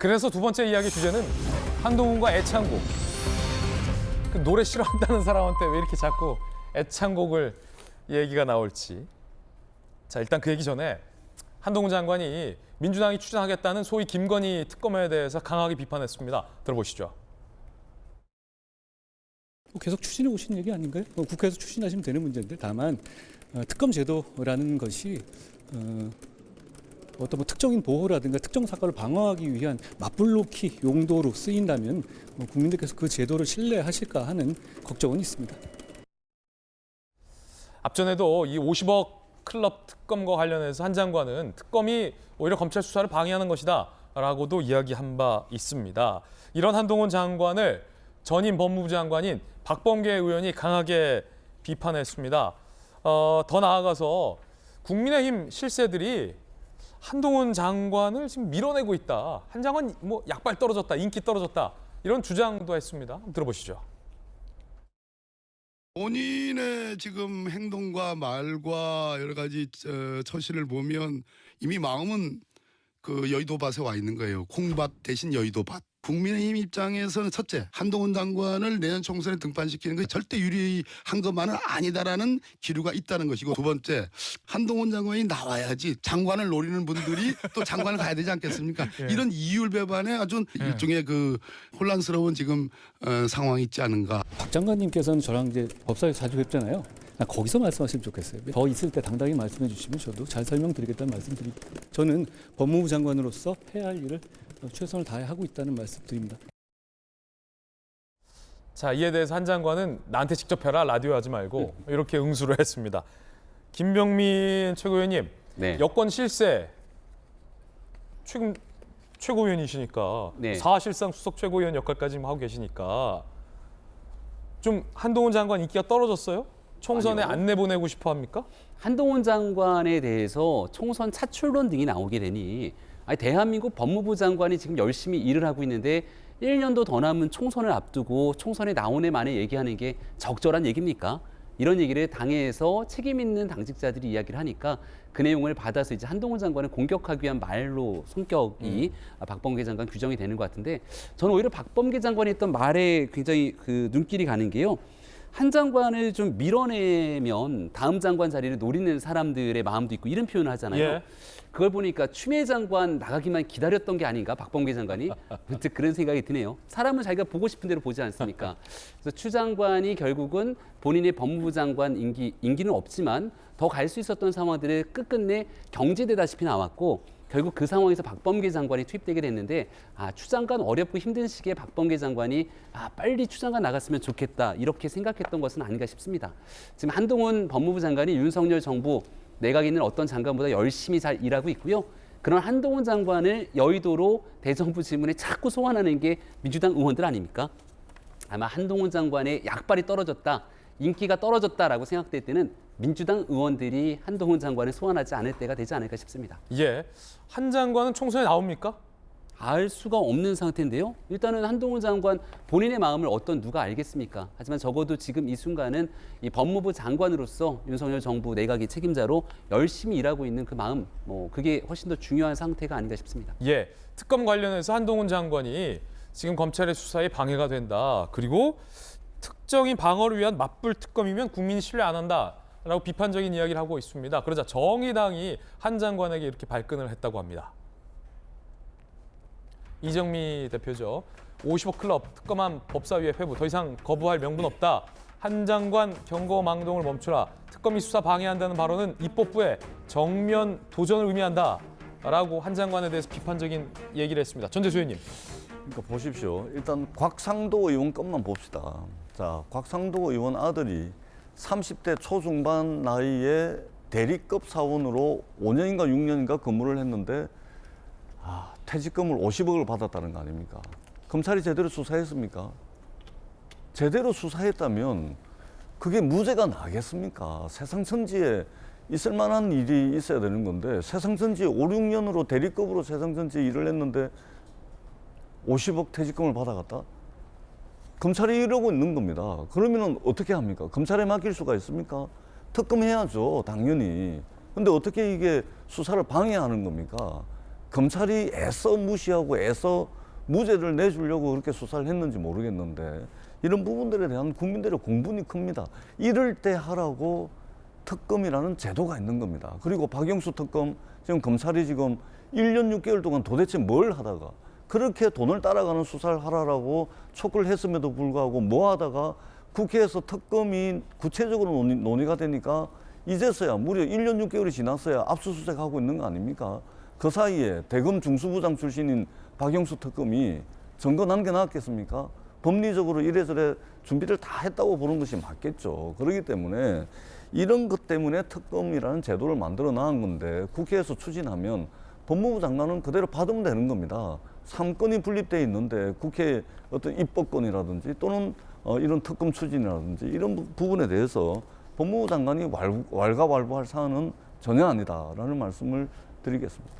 그래서 두 번째 이야기 주제는 한동훈과 애창곡. 그 노래 싫어한다는 사람한테 왜 이렇게 자꾸 애창곡을 얘기가 나올지. 자, 일단 그 얘기 전에 한동훈 장관이 민주당이 추진하겠다는 소위 김건희 특검에 대해서 강하게 비판했습니다. 들어보시죠. 계속 추진해 오신 얘기 아닌가요? 국회에서 추진하시면 되는 문제인데 다만 특검 제도라는 것이 어떤 특정인 보호라든가 특정 사건을 방어하기 위한 맞불놓기 용도로 쓰인다면 국민들께서 그 제도를 신뢰하실까 하는 걱정은 있습니다. 앞전에도 이 50억 클럽 특검과 관련해서 한 장관은 특검이 오히려 검찰 수사를 방해하는 것이다 라고도 이야기한 바 있습니다. 이런 한동훈 장관을 전임 법무부 장관인 박범계 의원이 강하게 비판했습니다. 더 나아가서 국민의힘 실세들이 한동훈 장관을 지금 밀어내고 있다. 한 장관 뭐 약발 떨어졌다, 인기 떨어졌다 이런 주장도 했습니다. 한번 들어보시죠. 본인의 지금 행동과 말과 여러 가지 처신을 보면 이미 마음은 그 여의도밭에 와 있는 거예요. 콩밭 대신 여의도밭. 국민의힘 입장에서는 첫째, 한동훈 장관을 내년 총선에 등판시키는 것이 절대 유리한 것만은 아니다라는 기류가 있다는 것이고, 두 번째, 한동훈 장관이 나와야지 장관을 노리는 분들이 또 장관을 가야 되지 않겠습니까? 예. 이런 이율배반의 아주 일종의 그 혼란스러운 지금 상황이 있지 않은가. 박 장관님께서는 저랑 이제 법사위에서 자주 뵙잖아요. 거기서 말씀하시면 좋겠어요. 더 있을 때 당당히 말씀해 주시면 저도 잘 설명드리겠다는 말씀드립니다. 저는 법무부 장관으로서 해야 할 일을 최선을 다해 하고 있다는 말씀드립니다. 자, 이에 대해서 한 장관은 나한테 직접 해라, 라디오 하지 말고 이렇게 응수를 했습니다. 김병민 최고위원님, 네. 여권 실세 최근 최고위원이시니까 네. 사실상 수석 최고위원 역할까지 하고 계시니까 좀 한동훈 장관 인기가 떨어졌어요? 총선에 아니요. 안 내보내고 싶어 합니까? 한동훈 장관에 대해서 총선 차출론 등이 나오게 되니 대한민국 법무부 장관이 지금 열심히 일을 하고 있는데 1년도 더 남은 총선을 앞두고 총선에 나오네 마네 얘기하는 게 적절한 얘기입니까? 이런 얘기를 당에서 책임 있는 당직자들이 이야기를 하니까 그 내용을 받아서 이제 한동훈 장관을 공격하기 위한 말로 성격이 박범계 장관 규정이 되는 것 같은데, 저는 오히려 박범계 장관이 했던 말에 굉장히 그 눈길이 가는 게요. 한 장관을 좀 밀어내면 다음 장관 자리를 노리는 사람들의 마음도 있고 이런 표현을 하잖아요. 예. 그걸 보니까 추미애 장관 나가기만 기다렸던 게 아닌가, 박범계 장관이. 문득 그런 생각이 드네요. 사람은 자기가 보고 싶은 대로 보지 않습니까? 그래서 추 장관이 결국은 본인의 법무부 장관 임기는 없지만 더 갈 수 있었던 상황들을 끝끝내 경질되다시피 나왔고, 결국 그 상황에서 박범계 장관이 투입되게 됐는데, 추 장관 어렵고 힘든 시기에 박범계 장관이 빨리 추 장관 나갔으면 좋겠다 이렇게 생각했던 것은 아닌가 싶습니다. 지금 한동훈 법무부 장관이 윤석열 정부 내각에 있는 어떤 장관보다 열심히 잘 일하고 있고요. 그런 한동훈 장관을 여의도로 대정부 질문에 자꾸 소환하는 게 민주당 의원들 아닙니까? 아마 한동훈 장관의 약발이 떨어졌다, 인기가 떨어졌다라고 생각될 때는 민주당 의원들이 한동훈 장관을 소환하지 않을 때가 되지 않을까 싶습니다. 예, 한 장관은 총선에 나옵니까? 알 수가 없는 상태인데요. 일단은 한동훈 장관 본인의 마음을 누가 알겠습니까? 하지만 적어도 지금 이 순간은 이 법무부 장관으로서 윤석열 정부 내각의 책임자로 열심히 일하고 있는 그 마음, 그게 훨씬 더 중요한 상태가 아닌가 싶습니다. 예, 특검 관련해서 한동훈 장관이 지금 검찰의 수사에 방해가 된다. 그리고 특정인 방어를 위한 맞불 특검이면 국민이 신뢰 안 한다라고 비판적인 이야기를 하고 있습니다. 그러자 정의당이 한 장관에게 이렇게 발끈을 했다고 합니다. 이정미 대표죠. 50억 클럽 특검안 법사위의 회부 더 이상 거부할 명분 없다. 한 장관 경고망동을 멈추라. 특검이 수사 방해한다는 발언은 입법부의 정면 도전을 의미한다. 라고 한 장관에 대해서 비판적인 얘기를 했습니다. 전재수 의원님. 그러니까 보십시오. 일단 곽상도 의원 것만 봅시다. 자, 곽상도 의원 아들이 30대 초중반 나이에 대리급 사원으로 5년인가 6년인가 근무를 했는데 퇴직금을 50억을 받았다는 거 아닙니까? 검찰이 제대로 수사했습니까? 제대로 수사했다면 그게 무죄가 나겠습니까? 세상 천지에 있을 만한 일이 있어야 되는 건데, 세상 천지에 5, 6년으로 대리급으로 세상 천지에 일을 했는데 50억 퇴직금을 받아갔다? 검찰이 이러고 있는 겁니다. 그러면 어떻게 합니까? 검찰에 맡길 수가 있습니까? 특검해야죠, 당연히. 근데 어떻게 이게 수사를 방해하는 겁니까? 검찰이 애써 무시하고 애써 무죄를 내주려고 그렇게 수사를 했는지 모르겠는데 이런 부분들에 대한 국민들의 공분이 큽니다. 이럴 때 하라고 특검이라는 제도가 있는 겁니다. 그리고 박영수 특검 지금 검찰이 지금 1년 6개월 동안 도대체 뭘 하다가 그렇게 돈을 따라가는 수사를 하라고 촉구를 했음에도 불구하고 뭐 하다가 국회에서 특검이 구체적으로 논의가 되니까 이제서야 무려 1년 6개월이 지났어야 압수수색하고 있는 거 아닙니까? 그 사이에 대검 중수부장 출신인 박영수 특검이 증거 남겨놨겠습니까? 법리적으로 이래저래 준비를 다 했다고 보는 것이 맞겠죠. 그렇기 때문에 이런 것 때문에 특검이라는 제도를 만들어 나간 건데 국회에서 추진하면 법무부 장관은 그대로 받으면 되는 겁니다. 3건이 분립되어 있는데 국회 어떤 입법권이라든지 또는 이런 특검 추진이라든지 이런 부분에 대해서 법무부 장관이 왈가왈부할 사안은 전혀 아니다라는 말씀을 드리겠습니다.